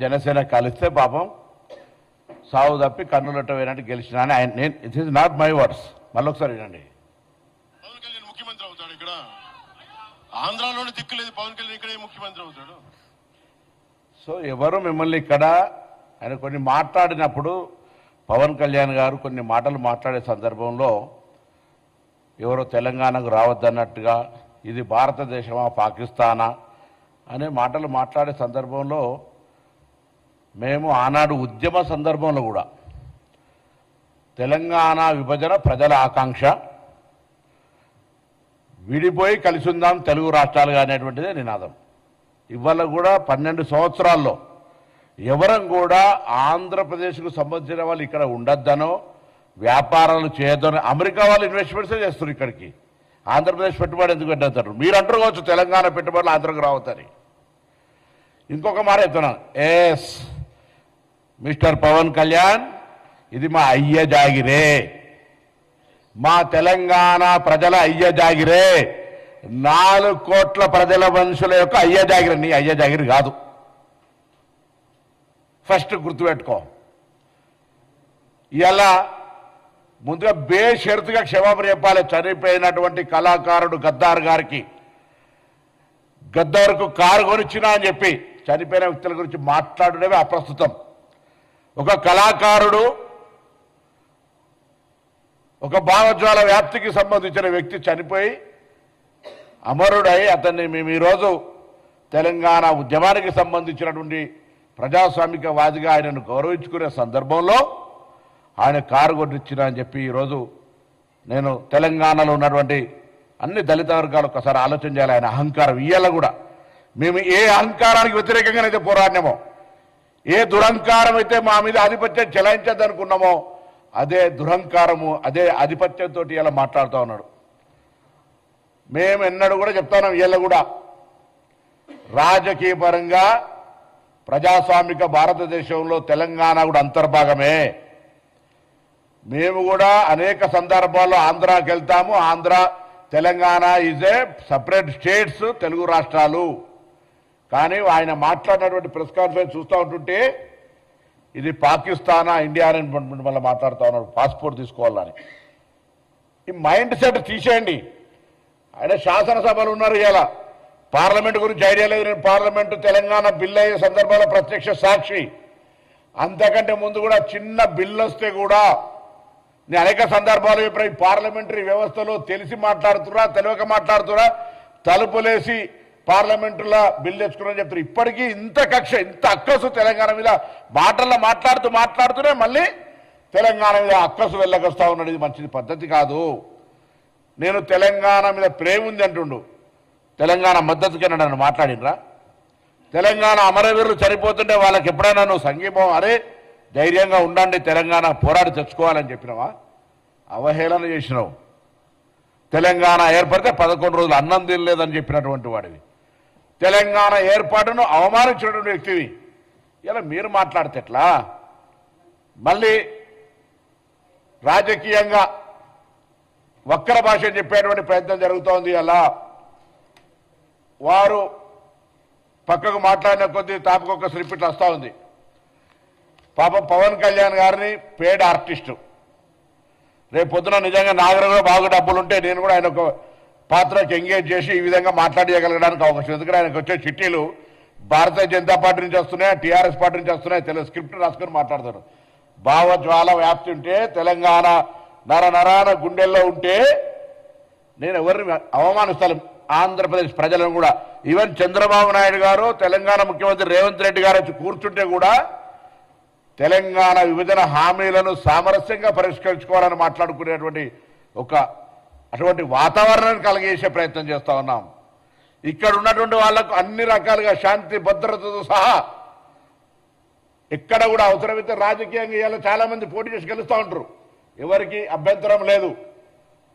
జనసేన కలిస్తే పాపం సావు తప్పి కన్నులట్ట పోయినట్టు గెలిచిన అని ఆయన నేను it is not my words. మళ్ళీ ఒకసారి వినండి. పవన్ కళ్యాణ్ ముఖ్యమంత్రి అవుతాడు ఇక్కడ, ఆంధ్రాలోనే దిక్కులేదు, పవన్ కళ్యాణ్ ఇక్కడే ముఖ్యమంత్రి అవుతాడు. సో ఎవరు మిమ్మల్ని ఇక్కడ ఆయన కొన్ని మాట్లాడినప్పుడు పవన్ కళ్యాణ్ గారు కొన్ని మాటలు మాట్లాడే సందర్భంలో ఎవరో తెలంగాణకు రావద్దన్నట్టుగా ఇది భారతదేశమా పాకిస్తానా అనే మాటలు మాట్లాడే సందర్భంలో మేము ఆనాడు ఉద్యమ సందర్భంలో కూడా తెలంగాణ విభజన ప్రజల ఆకాంక్ష, విడిపోయి కలిసి ఉందాం తెలుగు రాష్ట్రాలుగా అనేటువంటిదే నినాదం. ఇవాళ కూడా 12 సంవత్సరాల్లో ఎవరం కూడా ఆంధ్రప్రదేశ్కు సంబంధించిన వాళ్ళు ఇక్కడ ఉండొద్దనో వ్యాపారాలు చేయొద్దనో అమెరికా వాళ్ళు ఇన్వెస్ట్మెంట్సే చేస్తారు ఇక్కడికి. ఆంధ్రప్రదేశ్ పెట్టుబడి ఎందుకు పెట్టేస్తారు? మీరు అంటారు కావచ్చు తెలంగాణ పెట్టుబడులు ఆంధ్రకు రావద్దని. ఇంకొక మాట చెప్తున్నాను, ఎస్ మిస్టర్ పవన్ కళ్యాణ్, ఇది మా అయ్య జాగిరే, మా తెలంగాణ ప్రజల అయ్య జాగిరే, 4 కోట్ల ప్రజల మనుషుల యొక్క అయ్య జాగిరి. నీ అయ్య జాగిరి కాదు, ఫస్ట్ గుర్తుపెట్టుకో. ఇలా ముందుగా బేషరతుగా క్షమాపణ చెప్పాలి చనిపోయినటువంటి కళాకారుడు గద్దార్ గారికి. గద్దార్కు కారు కొనిచ్చినా అని చెప్పి చనిపోయిన వ్యక్తుల గురించి మాట్లాడడమే అప్రస్తుతం. ఒక కళాకారుడు, ఒక భావజ్వాల వ్యాప్తికి సంబంధించిన వ్యక్తి చనిపోయి అమరుడై అతన్ని మేము ఈరోజు తెలంగాణ ఉద్యమానికి సంబంధించినటువంటి ప్రజాస్వామికవాదిగా ఆయనను గౌరవించుకునే సందర్భంలో ఆయన కారు కొట్టించిన అని చెప్పి ఈరోజు నేను తెలంగాణలో ఉన్నటువంటి అన్ని దళిత వర్గాలు ఒకసారి ఆలోచన చేయాలి. ఆయన అహంకారం ఇయ్యాల కూడా మేము ఏ అహంకారానికి వ్యతిరేకంగానైతే పోరాడినామో, ఏ దురహంకారం అయితే మా మీద ఆధిపత్యం చెలాయించద్దనుకున్నామో అదే దురహంకారము, అదే ఆధిపత్యంతో ఇలా మాట్లాడుతూ ఉన్నాడు. మేము ఎన్నడూ కూడా చెప్తున్నాం, వీళ్ళ కూడా రాజకీయ పరంగా ప్రజాస్వామిక భారతదేశంలో తెలంగాణ కూడా అంతర్భాగమే. మేము కూడా అనేక సందర్భాల్లో ఆంధ్రాకి వెళ్తాము. Andhra, Telangana is a separate states, Telugu రాష్ట్రాలు. కానీ ఆయన మాట్లాడినటువంటి ప్రెస్ కాన్ఫరెన్స్ చూస్తూ ఉంటుంటే ఇది పాకిస్తానా ఇండియా అని మళ్ళీ మాట్లాడుతూ ఉన్నారు, పాస్పోర్ట్ తీసుకోవాలని. ఈ మైండ్ సెట్ తీసేయండి. ఆయన శాసనసభలు ఉన్నారు, ఇలా పార్లమెంట్ గురించి ఐడియా లేదు. నేను పార్లమెంటు తెలంగాణ బిల్ అయ్యే సందర్భంలో ప్రత్యక్ష సాక్షి. అంతకంటే ముందు కూడా చిన్న బిల్లు వస్తే కూడా నేను అనేక సందర్భాలు ఇప్పుడు ఈ పార్లమెంటరీ వ్యవస్థలో తెలిసి మాట్లాడుతున్నా తెలియక మాట్లాడుతున్నా తలుపులేసి పార్లమెంటులో బిల్ తెచ్చుకున్నా చెప్తారు. ఇప్పటికీ ఇంత కక్ష, ఇంత అక్కసు తెలంగాణ మీద మాటల్లో మాట్లాడుతూనే మళ్ళీ తెలంగాణ మీద అక్కసు వెళ్ళకొస్తా ఉన్నాడు. ఇది మంచిది పద్ధతి కాదు. నేను తెలంగాణ మీద ప్రేమ ఉంది అంటుండు, తెలంగాణ మద్దతుకి నన్ను మాట్లాడినరా? తెలంగాణ అమరవీరులు చనిపోతుంటే వాళ్ళకి ఎప్పుడైనా నువ్వు సంఘీభావం అరే ధైర్యంగా ఉండండి తెలంగాణ పోరాడి తెచ్చుకోవాలని చెప్పినావా? అవహేళన చేసినావు. తెలంగాణ ఏర్పడితే 11 రోజులు అన్నం తినలేదని చెప్పినటువంటి వాడివి. తెలంగాణ ఏర్పాటును అవమానించినటువంటి వ్యక్తివి. ఇలా మీరు మాట్లాడితే ఎట్లా? మళ్ళీ రాజకీయంగా వక్ర భాష చెప్పేటువంటి ప్రయత్నం జరుగుతోంది. అలా వారు పక్కకు మాట్లాడిన కొద్దీ తాపకొక స్లిప్పిట్లు వస్తూ ఉంది. పాపం పవన్ కళ్యాణ్ గారిని పేడ్ ఆర్టిస్టు, రేపు పొద్దున నిజంగా నాగరంలో బాగా డబ్బులుంటే నేను కూడా ఆయన ఒక పాత్రకి ఎంగేజ్ చేసి ఈ విధంగా మాట్లాడగలగడానికి అవకాశం. ఎందుకంటే ఆయనకు వచ్చే చిట్టీలు భారతీయ జనతా పార్టీ నుంచి వస్తున్నాయి, టీఆర్ఎస్ పార్టీ నుంచి వస్తున్నాయి. తెలుగు స్క్రిప్ట్ రాసుకొని మాట్లాడతారు. భావజ్వాల వ్యాప్తి ఉంటే, తెలంగాణ నరాన గుండెల్లో ఉంటే నేను ఎవరిని అవమానిస్తాను? ఆంధ్రప్రదేశ్ ప్రజలను కూడా. ఈవెన్ చంద్రబాబు నాయుడు గారు, తెలంగాణ ముఖ్యమంత్రి రేవంత్ రెడ్డి గారు వచ్చి కూర్చుంటే కూడా తెలంగాణ విభజన హామీలను సామరస్యంగా పరిష్కరించుకోవాలని మాట్లాడుకునేటువంటి అటువంటి వాతావరణాన్ని కలిగేసే ప్రయత్నం చేస్తూ ఉన్నాం. ఇక్కడ ఉన్నటువంటి వాళ్లకు అన్ని రకాలుగా శాంతి భద్రతతో సహా ఎక్కడ కూడా అవసరమైతే రాజకీయంగా ఇవాళ చాలా మంది పోటీ చేసి గెలుస్తూ ఉంటారు, ఎవరికి అభ్యంతరం లేదు.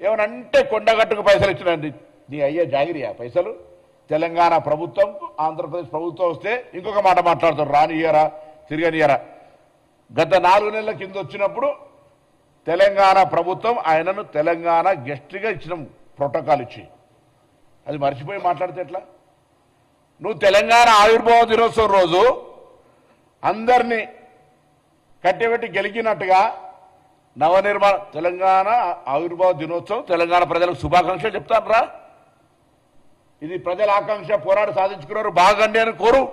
ఏమనంటే కొండగట్టుకు పైసలు ఇచ్చినండి, నీ అయ్యే జాగిరియా పైసలు? తెలంగాణ ప్రభుత్వం, ఆంధ్రప్రదేశ్ ప్రభుత్వం వస్తే ఇంకొక మాట మాట్లాడతారు, రానియరా తిరగనియరా. గత 4 నెలల కింద వచ్చినప్పుడు తెలంగాణ ప్రభుత్వం ఆయనను తెలంగాణ గెస్ట్గా ఇచ్చిన ప్రోటోకాల్ ఇచ్చి, అది మర్చిపోయి మాట్లాడితే ఎట్లా? నువ్వు తెలంగాణ ఆవిర్భావ దినోత్సవం రోజు అందరినీ కట్టెబెట్టి గెలికినట్టుగా నవనిర్మాణ తెలంగాణ ఆవిర్భావ దినోత్సవం తెలంగాణ ప్రజలకు శుభాకాంక్షలు చెప్తాను. ఇది ప్రజల ఆకాంక్ష, పోరాడి సాధించుకున్నారు, బాగండి అని కోరు.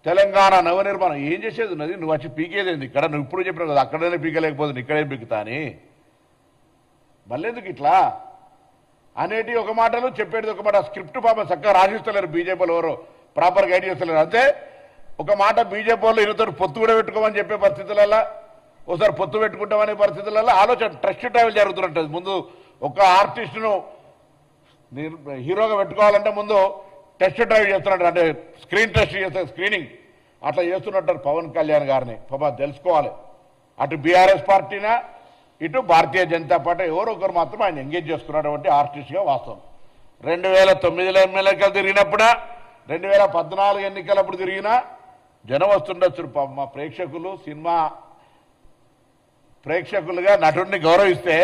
తెలంగాణ నవనిర్మాణం ఏం చేసేది ఉన్నది? నువ్వు వచ్చి పీకేదేంది ఇక్కడ? నువ్వు ఇప్పుడు చెప్పినావు కదా అక్కడనే పీకలేకపోతుంది, ఇక్కడేం పీకుతా అని. మళ్ళెందుకు ఇట్లా అనేటి ఒక మాటలు, చెప్పేది ఒక మాట. స్క్రిప్ట్ పాపం చక్కగా రాసిస్తలేరు బీజేపీలో, ఎవరు ప్రాపర్ గైడ్ చేస్తలేరు. అంతే ఒక మాట బీజేపీ వాళ్ళు ఇరువుతో పొత్తు కూడా పెట్టుకోమని చెప్పే పరిస్థితులలో, ఒకసారి పొత్తు పెట్టుకుంటామనే పరిస్థితులలో ఆలోచన ట్రస్ట్ ట్రావెల్ జరుగుతున్నట్టు. ముందు ఒక ఆర్టిస్టును హీరోగా పెట్టుకోవాలంటే ముందు టెస్ట్ డ్రైవ్ చేస్తున్నట్టు, అంటే స్క్రీన్ టెస్ట్ చేస్తే స్క్రీనింగ్ అట్లా చేస్తున్నట్టు పవన్ కళ్యాణ్ గారిని పాప తెలుసుకోవాలి. అటు బీఆర్ఎస్ పార్టీనా ఇటు భారతీయ జనతా పార్టీ ఎవరో ఒకరు మాత్రం ఆయన ఎంగేజ్ చేసుకున్నటువంటి ఆర్టిస్ట్గా వాస్తవం. 2009లో ఎమ్మెల్యేలు తిరిగినప్పుడా 2014 ఎన్నికలప్పుడు తిరిగినా జనం వస్తుండొచ్చు. మా ప్రేక్షకులు సినిమా ప్రేక్షకులుగా నటుడిని గౌరవిస్తే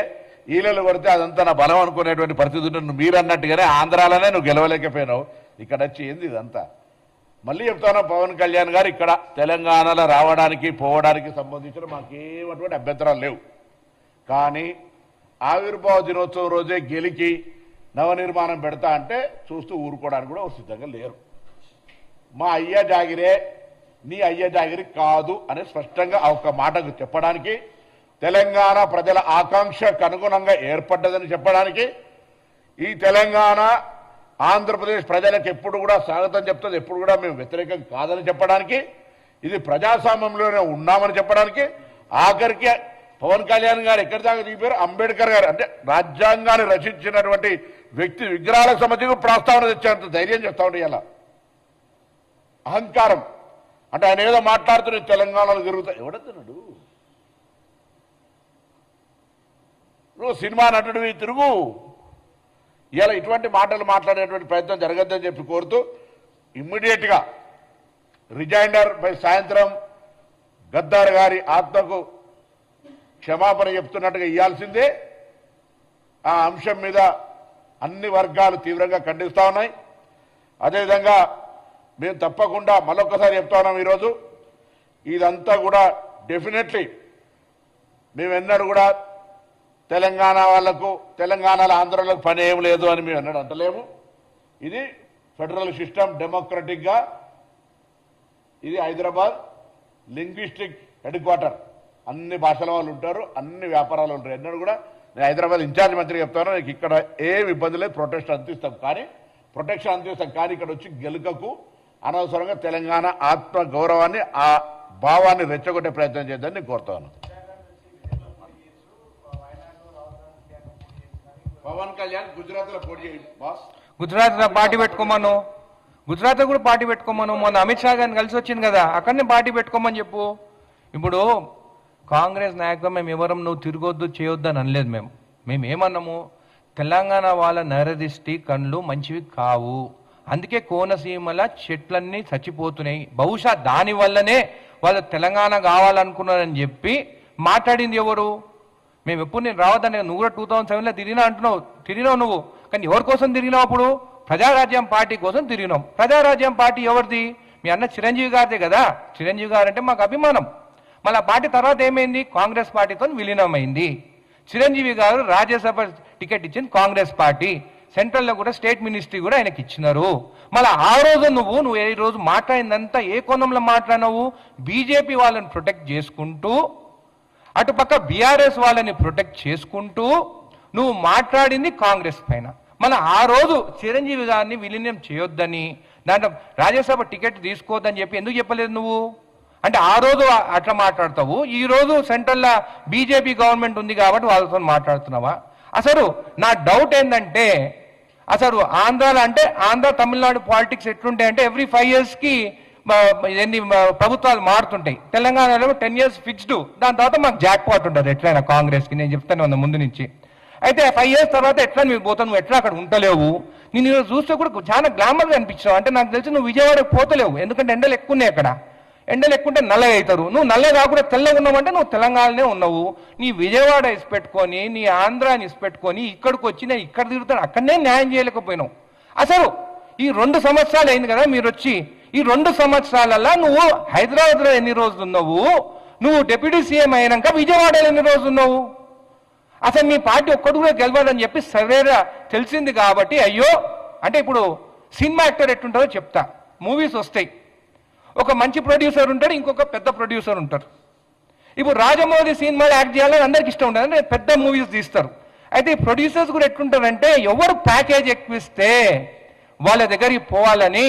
ఈలలు కొడితే అదంతా నా బలం అనుకునేటువంటి పరిస్థితి ఉంటుంది. మీరు అన్నట్టుగానే ఆంధ్రాలోనే నువ్వు గెలవలేకపోయినావు, ఇక్కడ వచ్చి ఏంది ఇదంతా? మళ్ళీ చెప్తాను, పవన్ కళ్యాణ్ గారు ఇక్కడ తెలంగాణలో రావడానికి పోవడానికి సంబంధించిన మాకేమటువంటి అభ్యంతరాలు లేవు. కానీ ఆవిర్భావ దినోత్సవం రోజే గెలికి నవనిర్మాణం పెడతా అంటే చూస్తూ ఊరుకోవడానికి కూడా సిద్ధంగా లేరు. మా అయ్య జాగిరే నీ అయ్య జాగిరి కాదు అని స్పష్టంగా ఒక మాటకు చెప్పడానికి, తెలంగాణ ప్రజల ఆకాంక్షకు అనుగుణంగా ఏర్పడ్డదని చెప్పడానికి, ఈ తెలంగాణ ఆంధ్రప్రదేశ్ ప్రజలకు ఎప్పుడు కూడా స్వాగతం చెప్తుంది, ఎప్పుడు కూడా మేము వ్యతిరేకం కాదని చెప్పడానికి, ఇది ప్రజాస్వామ్యంలోనే ఉన్నామని చెప్పడానికి, ఆఖరికి పవన్ కళ్యాణ్ గారు ఎక్కడి దాకా దిగిపోయారు, అంబేద్కర్ గారు అంటే రాజ్యాంగాన్ని రచించినటువంటి వ్యక్తి విగ్రహాలకు సంబంధించి ప్రస్తావన తెచ్చేంత ధైర్యం చేస్తా ఉండే ఇలా అహంకారం. అంటే ఆయన ఏదో మాట్లాడుతున్న తెలంగాణలో తిరుగుతా ఎవడతున్నాడు? నువ్వు సినిమా నటుడివి, తిరుగు. ఇలా ఇటువంటి మాటలు మాట్లాడేటువంటి ప్రయత్నం జరగద్దని చెప్పి కోరుతూ ఇమ్మీడియట్గా రిజైండర్ బై సాయంత్రం గద్దార్ గారి ఆత్మకు క్షమాపణ చెప్తున్నట్టుగా ఇవ్వాల్సిందే. ఆ అంశం మీద అన్ని వర్గాలు తీవ్రంగా ఖండిస్తూ ఉన్నాయి. అదేవిధంగా మేము తప్పకుండా మరొకసారి చెప్తా ఉన్నాం, ఈరోజు ఇదంతా కూడా డెఫినెట్లీ మేము ఎన్నడూ కూడా తెలంగాణ వాళ్లకు తెలంగాణలో ఆంధ్రలకు పని ఏం లేదు అని మేము ఎన్నడూ అంటలేము. ఇది ఫెడరల్ సిస్టమ్, డెమోక్రటిక్గా ఇది హైదరాబాద్ లింగ్విస్టిక్ హెడ్ క్వార్టర్. అన్ని భాషల వాళ్ళు ఉంటారు, అన్ని వ్యాపారాలు ఉంటారు. ఎన్నడూ కూడా నేను హైదరాబాద్ ఇన్ఛార్జ్ మంత్రి చెప్తాను, నీకు ఇక్కడ ఏం ఇబ్బంది లేదు, ప్రొటెక్షన్ అందిస్తాం కానీ ఇక్కడ వచ్చి గెలుకకు అనవసరంగా తెలంగాణ ఆత్మ గౌరవాన్ని ఆ భావాన్ని రెచ్చగొట్టే ప్రయత్నం చేద్దని నేను కోరుతాను. పవన్ కళ్యాణ్ గుజరాత్లో పోటీ చేయండి బాస్. గుజరాత్లో పార్టీ పెట్టుకోమను, గుజరాత్లో కూడా పార్టీ పెట్టుకోమను. మొన్న అమిత్ షా గారిని కలిసి వచ్చింది కదా, అక్కడనే పార్టీ పెట్టుకోమని చెప్పు. ఇప్పుడు కాంగ్రెస్ నాయకులు మేము ఎవరం నువ్వు తిరగొద్దు చేయొద్దు అని అనలేదు. మేము ఏమన్నాము, తెలంగాణ వాళ్ళ నరదిష్టి కళ్ళు మంచివి కావు, అందుకే కోనసీమల చెట్లన్నీ చచ్చిపోతున్నాయి, బహుశా దానివల్లనే వాళ్ళు తెలంగాణ కావాలనుకున్నారని చెప్పి మాట్లాడింది ఎవరు? మేము ఎప్పుడు నేను రావద్దని, నువ్వు కూడా 2007లో తిరిగినావు నువ్వు. కానీ ఎవరి కోసం తిరిగినావు? అప్పుడు ప్రజారాజ్యం పార్టీ కోసం తిరిగినాం. ప్రజారాజ్యం పార్టీ ఎవరిది? మీ అన్న చిరంజీవి గారిదే కదా. చిరంజీవి గారు అంటే మాకు అభిమానం. మళ్ళీ పార్టీ తర్వాత ఏమైంది? కాంగ్రెస్ పార్టీతో విలీనమైంది. చిరంజీవి గారు రాజ్యసభ టికెట్ ఇచ్చింది కాంగ్రెస్ పార్టీ, సెంట్రల్లో కూడా స్టేట్ మినిస్ట్రీ కూడా ఆయనకి ఇచ్చినారు. మళ్ళీ ఆ రోజు నువ్వు ఏ రోజు మాట్లాడిందంతా ఏ కోణంలో మాట్లాడినావు? బీజేపీ వాళ్ళని ప్రొటెక్ట్ చేసుకుంటూ, అటుపక్క బీఆర్ఎస్ వాళ్ళని ప్రొటెక్ట్ చేసుకుంటూ నువ్వు మాట్లాడింది కాంగ్రెస్ పైన. మళ్ళీ ఆ రోజు చిరంజీవి గారిని విలీనం చేయొద్దని, దాంట్లో రాజ్యసభ టికెట్ తీసుకోవద్దని చెప్పి ఎందుకు చెప్పలేదు నువ్వు? అంటే ఆ రోజు అట్లా మాట్లాడతావు, ఈ రోజు సెంట్రల్లో బీజేపీ గవర్నమెంట్ ఉంది కాబట్టి వాళ్ళతో మాట్లాడుతున్నావా? అసలు నా డౌట్ ఏంటంటే, అసలు ఆంధ్రాలో అంటే ఆంధ్ర తమిళనాడు పాలిటిక్స్ ఎట్లుంటాయి అంటే ఎవ్రీ 5 yearsకి ఎన్ని ప్రభుత్వాలు మారుతుంటాయి. తెలంగాణలో 10 years ఫిక్స్డ్, దాని తర్వాత మాకు జాక్ పాట్ ఉంటుంది ఎట్లయినా కాంగ్రెస్కి. నేను చెప్తాను ముందు నుంచి. అయితే 5 years తర్వాత ఎట్లా నువ్వు పోతావు? నువ్వు ఎట్లా అక్కడ ఉండలేవు. నేను చూస్తే కూడా చాలా గ్లామర్గా అనిపించావు. అంటే నాకు తెలిసి నువ్వు విజయవాడకు పోతలేవు, ఎందుకంటే ఎండలు ఎక్కువ ఉన్నాయి అక్కడ. ఎండలు ఎక్కుంటే నల్లగా అవుతారు. నువ్వు నల్లగా కాకుండా తెల్లగా ఉన్నావంటే నువ్వు తెలంగాణలో ఉన్నావు. నీ విజయవాడ ఇసిపెట్టుకొని, నీ ఆంధ్రాని ఇసిపెట్టుకొని ఇక్కడికి వచ్చి నేను ఇక్కడ తిరుగుతాను, అక్కడనే న్యాయం చేయలేకపోయినావు. అసలు ఈ 2 సంవత్సరాలు అయింది కదా మీరు వచ్చి, ఈ 2 సంవత్సరాలలో నువ్వు హైదరాబాద్లో ఎన్ని రోజులు ఉన్నావు, నువ్వు డిప్యూటీ సీఎం అయినాక విజయవాడలో ఎన్ని రోజులు ఉన్నావు? అసలు మీ పార్టీ ఒక్కడు కూడా గెలవాలని చెప్పి సర్వేగా తెలిసింది కాబట్టి అయ్యో అంటే ఇప్పుడు సినిమా యాక్టర్ ఎట్టుంటారో చెప్తా. మూవీస్ వస్తాయి, ఒక మంచి ప్రొడ్యూసర్ ఉంటాడు, ఇంకొక పెద్ద ప్రొడ్యూసర్ ఉంటారు. ఇప్పుడు రాజమౌళి సినిమాలు యాక్ట్ చేయాలని అందరికి ఇష్టం ఉంటుంది, అంటే పెద్ద మూవీస్ తీస్తారు. అయితే ఈ ప్రొడ్యూసర్స్ కూడా ఎట్లుంటారంటే ఎవరు ప్యాకేజ్ ఎక్కువిస్తే వాళ్ళ దగ్గరికి పోవాలని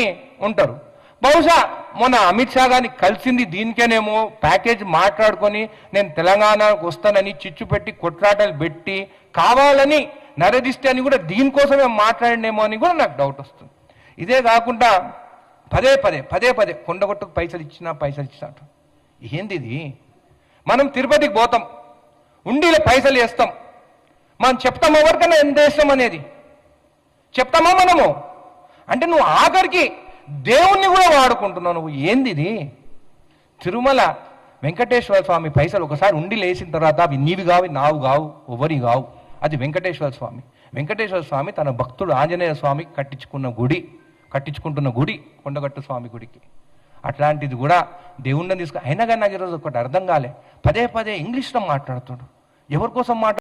ఉంటారు. బహుశా మొన్న అమిత్ షా గారిని కలిసింది దీనికేనేమో, ప్యాకేజ్ మాట్లాడుకొని నేను తెలంగాణకు వస్తానని చిచ్చు పెట్టి కొట్లాటలు పెట్టి కావాలని నరదిష్టి అని కూడా దీనికోసమే మాట్లాడినేమో అని కూడా నాకు డౌట్ వస్తుంది. ఇదే కాకుండా పదే పదే కొండగొట్టుకు పైసలు ఇచ్చినా ఏంది ఇది? మనం తిరుపతికి పోతాం, ఉండిలో పైసలు వేస్తాం, మనం చెప్తాం ఎవరికైనా ఎంత వేస్తాం అనేది చెప్తామా మనము? అంటే నువ్వు ఆఖరికి దేవుణ్ణి కూడా వాడుకుంటున్నావు నువ్వు. ఏంది ఇది? తిరుమల వెంకటేశ్వర స్వామి పైసలు ఒకసారి ఉండి లేచిన తర్వాత అవి నీవి కావు, నావు కావు, ఎవరి కావు. అది వెంకటేశ్వర స్వామి. వెంకటేశ్వర స్వామి తన భక్తుడు ఆంజనేయ స్వామి కట్టించుకుంటున్న గుడి కొండగట్టు స్వామి గుడికి. అట్లాంటిది కూడా దేవుణ్ణి తీసుకు అయినా కానీ నాకు ఈరోజు ఒకటి అర్థం కాలే, పదే ఇంగ్లీష్లో మాట్లాడుతాడు. ఎవరి కోసం